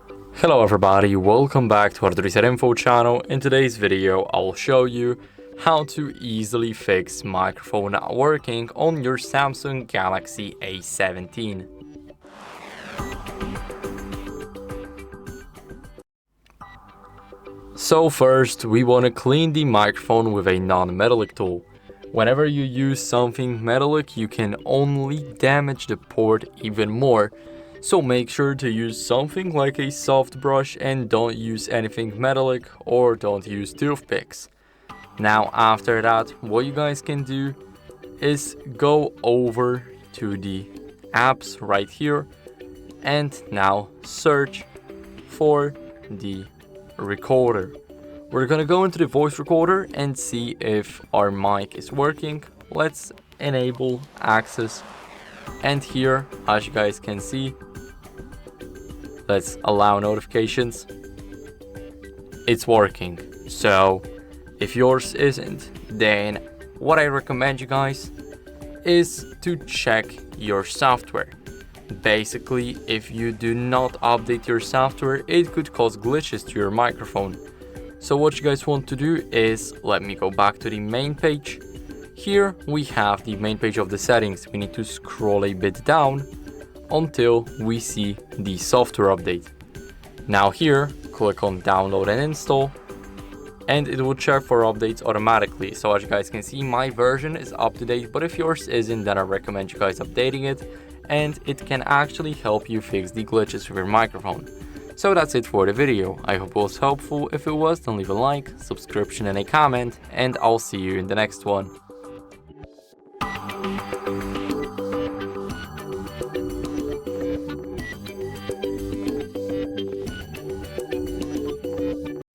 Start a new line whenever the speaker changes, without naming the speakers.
Hello everybody, welcome back to HardReset.Info channel. In today's video, I'll show you how to easily fix microphone not working on your Samsung Galaxy A17. So first, we want to clean the microphone with a non-metallic tool. Whenever you use something metallic, you can only damage the port even more. So make sure to use something like a soft brush and don't use anything metallic or don't use toothpicks. Now after that, what you guys can do is go over to the apps right here and now search for the recorder. We're gonna go into the voice recorder and see if our mic is working. Let's enable access, and here, as you guys can see, let's allow notifications. It's working. So if yours isn't, then what I recommend you guys is to check your software. Basically, if you do not update your software, it could cause glitches to your microphone. So what you guys want to do is, let me go back to the main page. Here we have the main page of the settings. We need to scroll a bit down until we see the software update. Now here, click on download and install, and it will check for updates automatically. So as you guys can see, my version is up to date, but if yours isn't, then I recommend you guys updating it, and it can actually help you fix the glitches with your microphone. So that's it for the video. I hope it was helpful. If it was, then leave a like, subscription and a comment, and I'll see you in the next one.